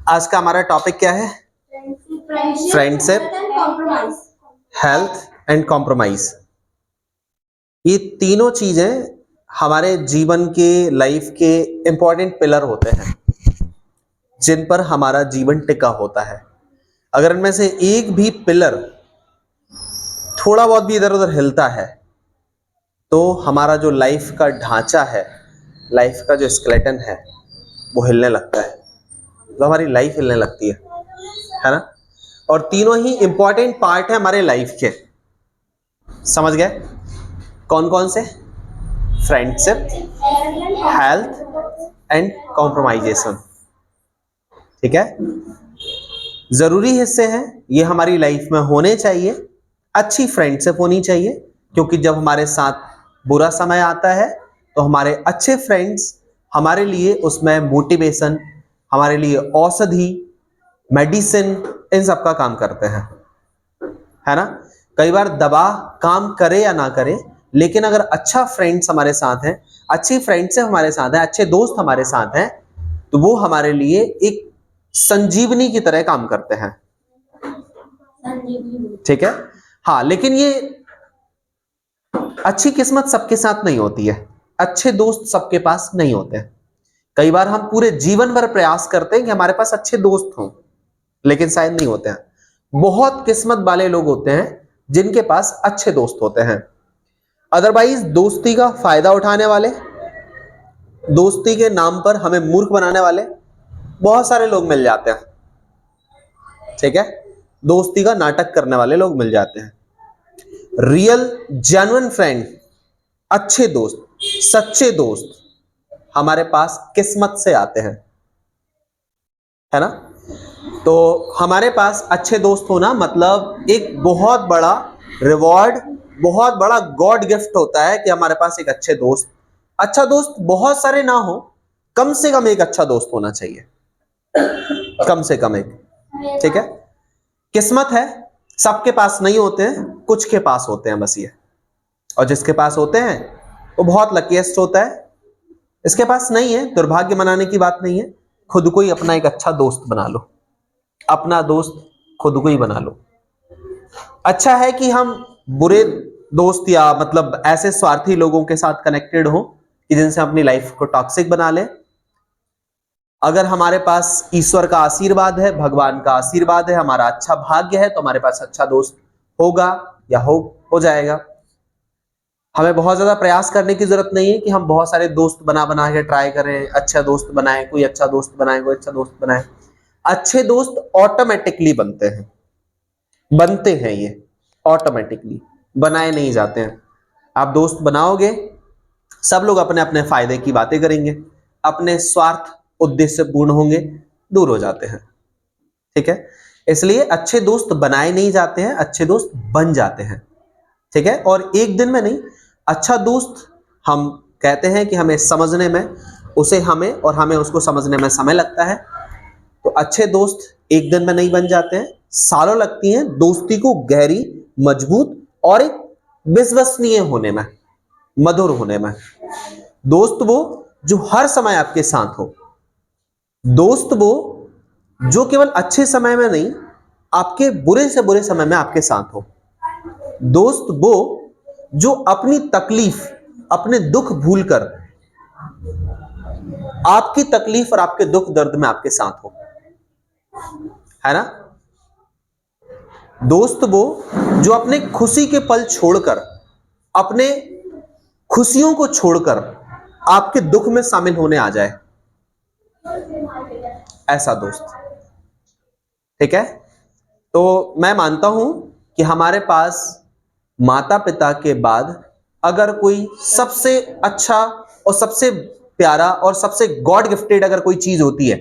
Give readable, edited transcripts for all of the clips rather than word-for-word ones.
आज का हमारा टॉपिक क्या है? Friendship, health and compromise. ये तीनों चीजें हमारे जीवन के, लाइफ के इंपॉर्टेंट पिलर होते हैं जिन पर हमारा जीवन टिका होता है। अगर इनमें से एक भी पिलर थोड़ा बहुत भी इधर उधर हिलता है तो हमारा जो लाइफ का ढांचा है, लाइफ का जो स्केलेटन है, वो हिलने लगता है, तो हमारी लाइफ हिलने लगती है ना। और तीनों ही इंपॉर्टेंट पार्ट है हमारे लाइफ के। समझ गए कौन कौन से? Friendship, health and compromisation. ठीक है, जरूरी हिस्से हैं ये, हमारी लाइफ में होने चाहिए। अच्छी फ्रेंडशिप होनी चाहिए, क्योंकि जब हमारे साथ बुरा समय आता है तो हमारे अच्छे फ्रेंड्स हमारे लिए उसमें मोटिवेशन, हमारे लिए औषधि, मेडिसिन, इन सब का काम करते हैं, है ना। कई बार दवा काम करे या ना करे, लेकिन अगर अच्छा फ्रेंड्स हमारे साथ हैं, अच्छी फ्रेंडशिप हमारे साथ है, अच्छे दोस्त हमारे साथ हैं, तो वो हमारे लिए एक संजीवनी की तरह काम करते हैं। ठीक है, हाँ, लेकिन ये अच्छी किस्मत सबके साथ नहीं होती है, अच्छे दोस्त सबके पास नहीं होते हैं। कई बार हम पूरे जीवन भर प्रयास करते हैं कि हमारे पास अच्छे दोस्त हों, लेकिन शायद नहीं होते हैं। बहुत किस्मत वाले लोग होते हैं जिनके पास अच्छे दोस्त होते हैं। अदरवाइज दोस्ती का फायदा उठाने वाले, दोस्ती के नाम पर हमें मूर्ख बनाने वाले बहुत सारे लोग मिल जाते हैं। ठीक है, दोस्ती का नाटक करने वाले लोग मिल जाते हैं। रियल जेन्युइन फ्रेंड, अच्छे दोस्त, सच्चे दोस्त हमारे पास किस्मत से आते हैं, है ना। तो हमारे पास अच्छे दोस्त होना मतलब एक बहुत बड़ा रिवॉर्ड, बहुत बड़ा गॉड गिफ्ट होता है कि हमारे पास एक अच्छे दोस्त। अच्छा दोस्त बहुत सारे ना हो, कम से कम एक अच्छा दोस्त होना चाहिए, कम से कम एक। ठीक है, किस्मत है, सबके पास नहीं होते हैं, कुछ के पास होते हैं बस ये। और जिसके पास होते हैं वो बहुत लकीएस्ट होता है। इसके पास नहीं है, दुर्भाग्य मनाने की बात नहीं है, खुद को ही अपना एक अच्छा दोस्त बना लो, अपना दोस्त खुद को ही बना लो। अच्छा है कि हम बुरे दोस्त या मतलब ऐसे स्वार्थी लोगों के साथ कनेक्टेड हो कि जिनसे अपनी लाइफ को टॉक्सिक बना ले। अगर हमारे पास ईश्वर का आशीर्वाद है, भगवान का आशीर्वाद है, हमारा अच्छा भाग्य है, तो हमारे पास अच्छा दोस्त होगा या हो जाएगा। हमें बहुत ज्यादा प्रयास करने की जरूरत नहीं है कि हम बहुत सारे दोस्त बना बना के ट्राई करें, अच्छा दोस्त बनाएं, कोई अच्छा दोस्त बनाएं, कोई अच्छा दोस्त बनाएं। अच्छे दोस्त ऑटोमेटिकली बनते हैं, बनते हैं, ये ऑटोमेटिकली बनाए नहीं जाते हैं। आप दोस्त बनाओगे, सब लोग अपने अपने फायदे की बातें करेंगे, अपने स्वार्थ उद्देश्य पूर्ण होंगे, दूर हो जाते हैं। ठीक है, इसलिए अच्छे दोस्त बनाए नहीं जाते हैं, अच्छे दोस्त बन जाते हैं। ठीक है, और एक दिन में नहीं। अच्छा दोस्त हम कहते हैं कि हमें समझने में, उसे हमें और हमें उसको समझने में समय लगता है। तो अच्छे दोस्त एक दिन में नहीं बन जाते हैं, सालों लगती हैं दोस्ती को गहरी, मजबूत और एक विश्वसनीय होने में, मधुर होने में। दोस्त वो जो हर समय आपके साथ हो, दोस्त वो जो केवल अच्छे समय में नहीं, आपके बुरे से बुरे समय में आपके साथ हो। दोस्त वो जो अपनी तकलीफ, अपने दुख भूलकर आपकी तकलीफ और आपके दुख दर्द में आपके साथ हो, है ना। दोस्त वो जो अपने खुशी के पल छोड़कर, अपने खुशियों को छोड़कर आपके दुख में शामिल होने आ जाए, ऐसा दोस्त। ठीक है, तो मैं मानता हूं कि हमारे पास माता पिता के बाद अगर कोई सबसे अच्छा और सबसे प्यारा और सबसे गॉड गिफ्टेड अगर कोई चीज होती है,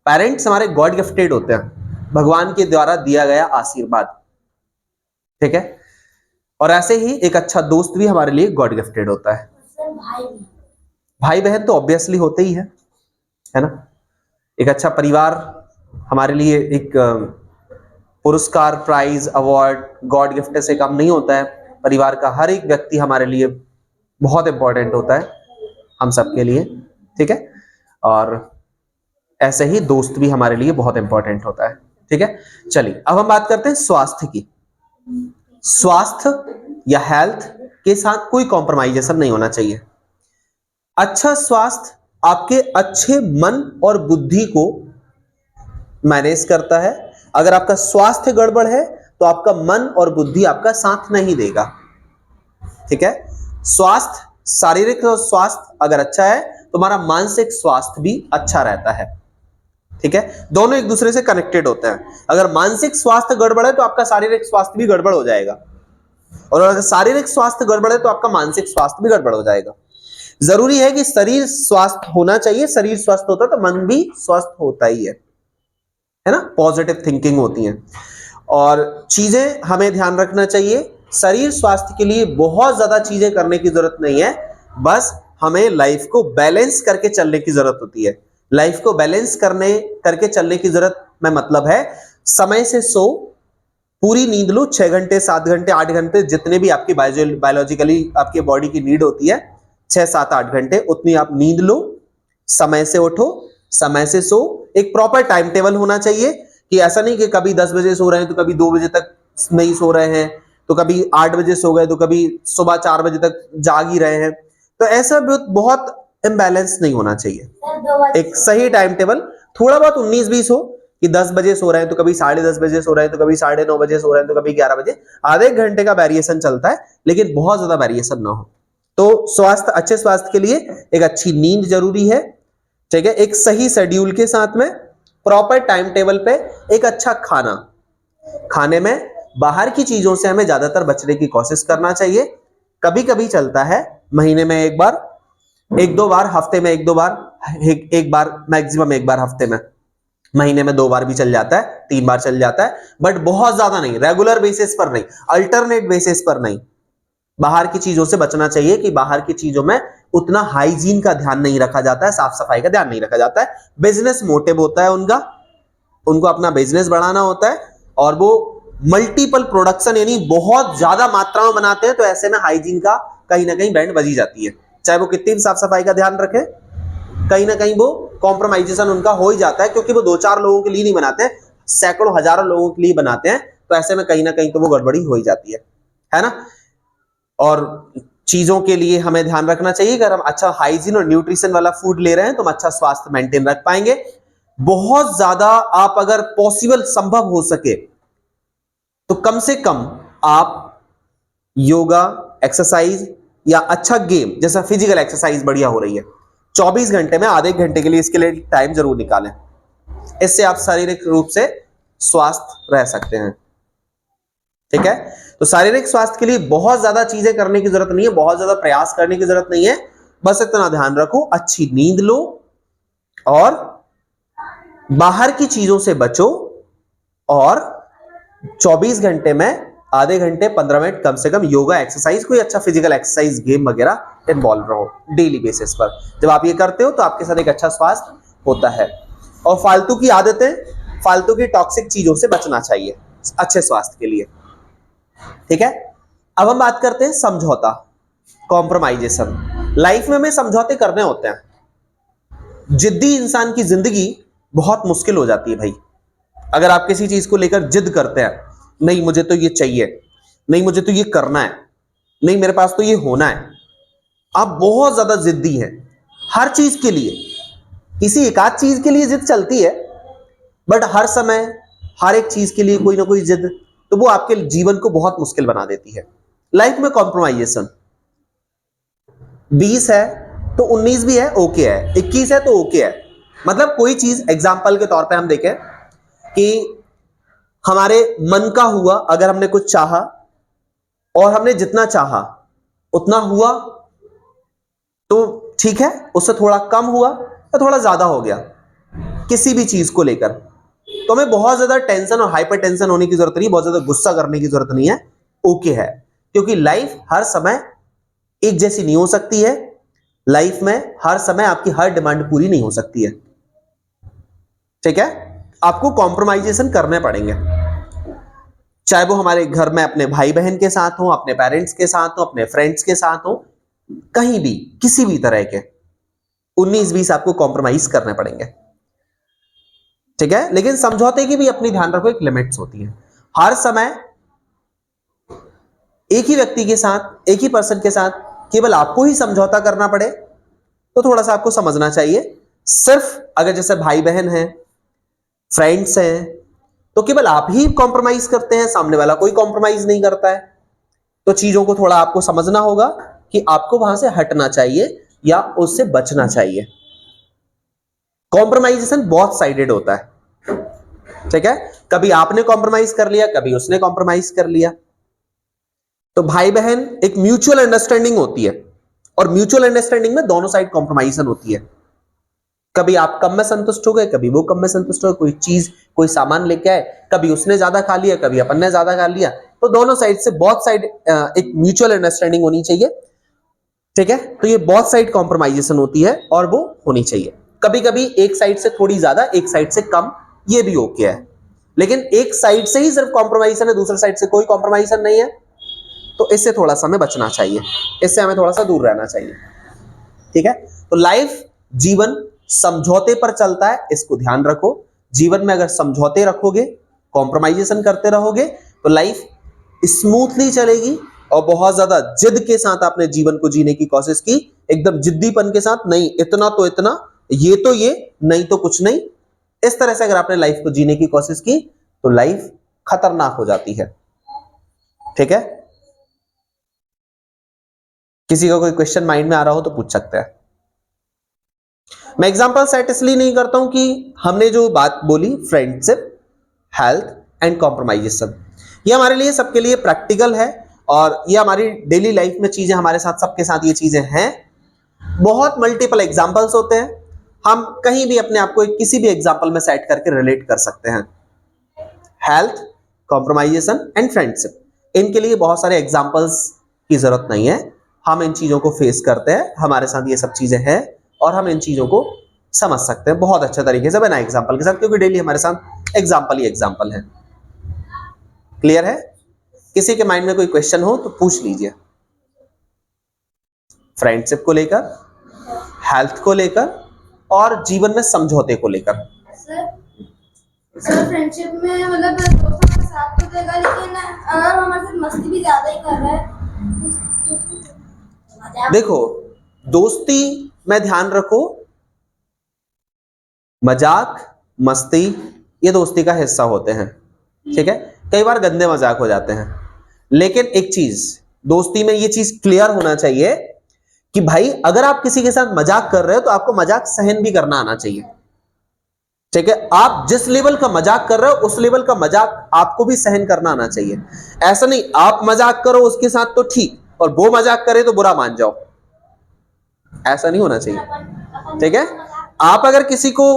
पेरेंट्स हमारे गॉड गिफ्टेड होते हैं, भगवान के द्वारा दिया गया आशीर्वाद। ठीक है, और ऐसे ही एक अच्छा दोस्त भी हमारे लिए गॉड गिफ्टेड होता है। भाई बहन तो ऑब्वियसली होते ही है ना। एक अच्छा परिवार हमारे लिए एक पुरस्कार, प्राइज, अवार्ड, गॉड गिफ्ट से कम नहीं होता है। परिवार का हर एक व्यक्ति हमारे लिए बहुत इंपॉर्टेंट होता है, हम सबके लिए। ठीक है, और ऐसे ही दोस्त भी हमारे लिए बहुत इंपॉर्टेंट होता है। ठीक है, चलिए अब हम बात करते हैं स्वास्थ्य की। स्वास्थ्य या हेल्थ के साथ कोई कॉम्प्रोमाइजेशन नहीं होना चाहिए। अच्छा स्वास्थ्य आपके अच्छे मन और बुद्धि को मैनेज करता है। अगर आपका स्वास्थ्य गड़बड़ है तो आपका मन और बुद्धि आपका साथ नहीं देगा। ठीक है, स्वास्थ्य, शारीरिक स्वास्थ्य अगर अच्छा है तो हमारा मानसिक स्वास्थ्य भी अच्छा रहता है। ठीक है, दोनों एक दूसरे से कनेक्टेड होते हैं। अगर मानसिक स्वास्थ्य गड़बड़ है तो आपका शारीरिक स्वास्थ्य भी गड़बड़ हो जाएगा, और अगर शारीरिक स्वास्थ्य गड़बड़ है तो आपका मानसिक स्वास्थ्य भी गड़बड़ हो जाएगा। जरूरी है कि शरीर स्वस्थ होना चाहिए, शरीर स्वस्थ होता है तो मन भी स्वस्थ होता ही है ना, पॉजिटिव थिंकिंग होती है। और चीजें हमें ध्यान रखना चाहिए, शरीर स्वास्थ्य के लिए बहुत ज्यादा चीजें करने की जरूरत नहीं है, बस हमें लाइफ को बैलेंस करके चलने की जरूरत होती है। लाइफ को बैलेंस करके चलने की जरूरत में मतलब है समय से सो, पूरी नींद लो, 6 घंटे 7 घंटे 8 घंटे, जितने भी आपकी बायोलॉजिकली आपके बॉडी की नीड होती है, 6 7 8 घंटे उतनी आप नींद लो, समय से उठो, समय से सो। एक प्रॉपर टाइम टेबल होना चाहिए कि ऐसा नहीं कि कभी 10 बजे सो रहे हैं तो कभी 2 बजे तक नहीं सो रहे हैं, तो कभी 8 बजे सो गए तो कभी सुबह 4 बजे तक जाग ही रहे हैं। तो ऐसा बहुत इम्बैलेंस नहीं होना चाहिए। एक सही टाइम टेबल, थोड़ा बहुत 19-20 हो कि 10 बजे सो रहे हैं तो कभी 10:30 बजे सो रहे हैं तो कभी 9:30 बजे सो रहे हैं तो कभी 11 बजे, आधे घंटे का वेरिएशन चलता है, लेकिन बहुत ज्यादा वेरिएशन ना हो। तो स्वास्थ्य, अच्छे स्वास्थ्य के लिए एक अच्छी नींद जरूरी है। ठीक है, एक सही शेड्यूल के साथ में प्रॉपर टाइम टेबल पे एक अच्छा खाना, खाने में बाहर की चीजों से हमें ज्यादातर बचने की कोशिश करना चाहिए। कभी कभी चलता है, महीने में एक बार, 1-2 बार, हफ्ते में 1-2 बार, एक बार, मैक्सिमम एक बार हफ्ते में, महीने में 2 बार भी चल जाता है, 3 बार चल जाता है, बट बहुत ज्यादा नहीं, रेगुलर बेसिस पर नहीं, अल्टरनेट बेसिस पर नहीं। बाहर की चीजों से बचना चाहिए कि बाहर की चीजों में उतना हाइजीन का ध्यान नहीं रखा जाता है, साफ सफाई का ध्यान नहीं रखा जाता है। बिजनेस मोटिव होता है उनका, उनको अपना बिजनेस बढ़ाना होता है, और वो मल्टीपल प्रोडक्शन यानी बहुत ज्यादा मात्रा में बनाते हैं, तो ऐसे में हाइजीन का कहीं ना कहीं बैंड बजी जाती है। चाहे वो कितनी भी साफ सफाई का ध्यान रखें, कहीं ना कहीं वो कॉम्प्रोमाइजेशन उनका हो ही जाता है, क्योंकि वो 2-4 लोगों के लिए नहीं बनाते, सैकड़ों हजारों लोगों के लिए बनाते हैं, तो ऐसे में कहीं ना कहीं तो वो गड़बड़ी हो ही जाती है ना। और चीजों के लिए हमें ध्यान रखना चाहिए, अगर हम अच्छा हाइजीन और न्यूट्रिशन वाला फूड ले रहे हैं तो हम अच्छा स्वास्थ्य मेंटेन रख पाएंगे। बहुत ज्यादा आप अगर पॉसिबल, संभव हो सके तो कम से कम आप योगा, एक्सरसाइज या अच्छा गेम, जैसा फिजिकल एक्सरसाइज बढ़िया हो रही है, 24 घंटे में आधे घंटे के लिए इसके लिए टाइम जरूर निकालें। इससे आप शारीरिक रूप से स्वस्थ रह सकते हैं। ठीक है, तो शारीरिक स्वास्थ्य के लिए बहुत ज्यादा चीजें करने की जरूरत नहीं है, बहुत ज्यादा प्रयास करने की जरूरत नहीं है, बस इतना ध्यान रखो, अच्छी नींद लो और बाहर की चीजों से बचो, और 24 घंटे में आधे घंटे 15 मिनट कम से कम योगा, एक्सरसाइज, कोई अच्छा फिजिकल एक्सरसाइज, गेम वगैरह इन्वॉल्व रहो डेली बेसिस पर। जब आप ये करते हो तो आपके साथ एक अच्छा स्वास्थ्य होता है। और फालतू की आदतें, फालतू की टॉक्सिक चीजों से बचना चाहिए अच्छे स्वास्थ्य के लिए। ठीक है, अब हम बात करते हैं समझौता, कॉम्प्रोमाइजेशन। लाइफ में हमें समझौते करने होते हैं। जिद्दी इंसान की जिंदगी बहुत मुश्किल हो जाती है भाई। अगर आप किसी चीज को लेकर जिद करते हैं, नहीं मुझे तो ये चाहिए, नहीं मुझे तो ये करना है, नहीं मेरे पास तो ये होना है, आप बहुत ज्यादा जिद्दी हैं हर चीज के लिए। किसी एक आध चीज के लिए जिद चलती है, बट हर समय हर एक चीज के लिए कोई ना कोई जिद, तो वो आपके जीवन को बहुत मुश्किल बना देती है। लाइफ में कॉम्प्रोमाइजेशन, 20 है तो 19 भी है, ओके है, 21 है तो ओके है। मतलब कोई चीज, एग्जाम्पल के तौर पे हम देखें कि हमारे मन का हुआ, अगर हमने कुछ चाहा और हमने जितना चाहा उतना हुआ तो ठीक है, उससे थोड़ा कम हुआ या थोड़ा ज्यादा हो गया किसी भी चीज को लेकर, तो हमें बहुत ज्यादा टेंशन और हाइपर टेंशन होने की जरूरत नहीं, बहुत ज्यादा गुस्सा करने की जरूरत नहीं है, ओके है। क्योंकि लाइफ हर समय एक जैसी नहीं हो सकती है, लाइफ में हर समय आपकी हर डिमांड पूरी नहीं हो सकती है। ठीक है, आपको कॉम्प्रोमाइजेशन करने पड़ेंगे, चाहे वो हमारे घर में अपने भाई बहन के साथ हो, अपने पेरेंट्स के साथ हो, अपने फ्रेंड्स के साथ हो, कहीं भी किसी भी तरह के 19-20 आपको कॉम्प्रोमाइज करने पड़ेंगे। ठीक है, लेकिन समझौते की भी अपनी ध्यान रखो, एक लिमिट्स होती है। हर समय एक ही व्यक्ति के साथ, एक ही पर्सन के साथ केवल आपको ही समझौता करना पड़े तो थोड़ा सा आपको समझना चाहिए। सिर्फ अगर जैसे भाई बहन हैं, फ्रेंड्स हैं, तो केवल आप ही कॉम्प्रोमाइज करते हैं, सामने वाला कोई कॉम्प्रोमाइज नहीं करता है, तो चीजों को थोड़ा आपको समझना होगा कि आपको वहां से हटना चाहिए या उससे बचना चाहिए। कॉम्प्रोमाइजेशन बहुत साइडेड होता है, ठीक है, कभी आपने कॉम्प्रोमाइज कर लिया, कभी उसने कॉम्प्रोमाइज कर लिया। तो भाई बहन एक म्यूचुअल अंडरस्टैंडिंग होती है, और म्यूचुअल अंडरस्टैंडिंग में दोनों साइड कॉम्प्रोमाइजेशन होती है। कभी आप कम में संतुष्ट हो गए, कभी वो कम में संतुष्ट हो गए, कोई चीज कोई सामान लेके आए, कभी उसने ज्यादा खा लिया, कभी अपन ने ज्यादा खा लिया, तो दोनों साइड से बहुत साइड एक म्यूचुअल अंडरस्टैंडिंग होनी चाहिए, ठीक है। तो ये बहुत साइड कॉम्प्रोमाइजेशन होती है और वो होनी चाहिए। कभी कभी एक साइड से थोड़ी ज्यादा, एक साइड से कम, ये भी ओके है, लेकिन एक साइड से ही सिर्फ कॉम्प्रोमाइजेशन है, दूसरे साइड से कोई कॉम्प्रोमाइजेशन नहीं है, तो इससे थोड़ा सा हमें बचना चाहिए, इससे हमें थोड़ा सा दूर रहना चाहिए, ठीक है। तो लाइफ, जीवन समझौते पर चलता है, इसको ध्यान रखो। जीवन में अगर समझौते रखोगे, कॉम्प्रोमाइजेशन करते रहोगे, तो लाइफ स्मूथली चलेगी। और बहुत ज्यादा जिद के साथ आपने जीवन को जीने की कोशिश की, एकदम जिद्दीपन के साथ, नहीं इतना तो इतना, ये तो ये, नहीं तो कुछ नहीं, इस तरह से अगर आपने लाइफ को जीने की कोशिश की तो लाइफ खतरनाक हो जाती है, ठीक है। किसी का कोई क्वेश्चन माइंड में आ रहा हो तो पूछ सकते हैं। मैं एग्जांपल सेट इसलिए नहीं करता हूं कि हमने जो बात बोली, फ्रेंडशिप, हेल्थ एंड कॉम्प्रोमाइजेशन, ये हमारे लिए सबके लिए प्रैक्टिकल है, और ये हमारी डेली लाइफ में चीजें, हमारे साथ सबके साथ ये चीजें हैं। बहुत मल्टीपल एग्जांपल्स होते हैं, हम कहीं भी अपने आप को किसी भी एग्जांपल में सेट करके रिलेट कर सकते हैं। हेल्थ, कॉम्प्रोमाइजेशन एंड फ्रेंडशिप, इनके लिए बहुत सारे एग्जांपल्स की जरूरत नहीं है, हम इन चीजों को फेस करते हैं, हमारे साथ ये सब चीजें हैं और हम इन चीजों को समझ सकते हैं बहुत अच्छे तरीके से बिना एग्जांपल के साथ, क्योंकि डेली हमारे साथ एग्जांपल ही एग्जांपल है। क्लियर है? किसी के माइंड में कोई क्वेश्चन हो तो पूछ लीजिए, फ्रेंडशिप को लेकर, हेल्थ को लेकर और जीवन में समझौते को लेकर। सर फ्रेंडशिप में मतलब दोस्तों के साथ तो देगा, लेकिन अगर हमारे साथ मस्ती भी ज्यादा ही कर रहा है तो देखो, दोस्ती में ध्यान रखो, मजाक मस्ती ये दोस्ती का हिस्सा होते हैं, ठीक है। कई बार गंदे मजाक हो जाते हैं, लेकिन एक चीज दोस्ती में ये चीज क्लियर होना चाहिए कि भाई अगर आप किसी के साथ मजाक कर रहे हो तो आपको मजाक सहन भी करना आना चाहिए, ठीक है। आप जिस लेवल का मजाक कर रहे हो उस लेवल का मजाक आपको भी सहन करना आना चाहिए। ऐसा नहीं आप मजाक करो उसके साथ तो ठीक, और वो मजाक करे तो बुरा मान जाओ, ऐसा नहीं होना चाहिए, ठीक है। आप अगर किसी को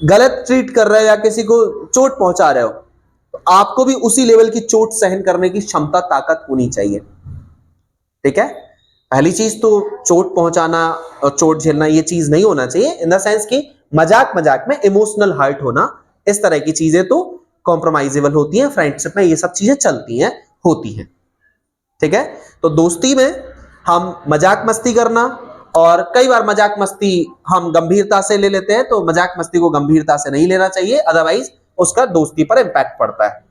गलत ट्रीट कर रहे हो या किसी को चोट पहुंचा रहे हो तो आपको भी उसी लेवल की चोट सहन करने की क्षमता, ताकत होनी चाहिए, ठीक है। पहली चीज तो चोट पहुंचाना और चोट झेलना ये चीज नहीं होना चाहिए, इन द सेंस कि मजाक मजाक में इमोशनल हर्ट होना, इस तरह की चीजें तो कॉम्प्रोमाइजेबल होती हैं, फ्रेंडशिप में ये सब चीजें चलती हैं, होती हैं, ठीक है। तो दोस्ती में हम मजाक मस्ती करना, और कई बार मजाक मस्ती हम गंभीरता से ले लेते हैं, तो मजाक मस्ती को गंभीरता से नहीं लेना चाहिए, अदरवाइज उसका दोस्ती पर इंपैक्ट पड़ता है,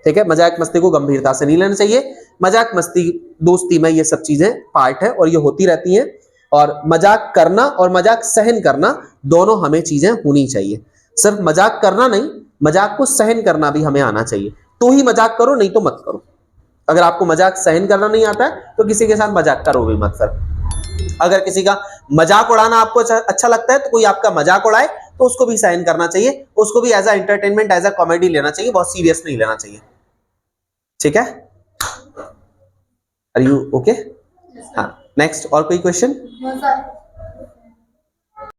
ठीक है। मजाक मस्ती को गंभीरता से नहीं लेना चाहिए, मजाक मस्ती दोस्ती में ये सब चीजें पार्ट है और ये होती रहती हैं, और मजाक करना और मजाक सहन करना दोनों हमें चीजें होनी चाहिए। सिर्फ मजाक करना नहीं, मजाक को सहन करना भी हमें आना चाहिए, तो ही मजाक करो, नहीं तो मत करो। अगर आपको मजाक सहन करना नहीं आता है तो किसी के साथ मजाक करो भी मत। फिर अगर किसी का मजाक उड़ाना आपको अच्छा लगता है तो कोई आपका मजाक उड़ाए तो उसको भी सहन करना चाहिए, उसको भी as a entertainment, as a comedy लेना चाहिए, बहुत सीरियस नहीं लेना चाहिए, ठीक है। Are you okay? हाँ, नेक्स्ट और कोई क्वेश्चन?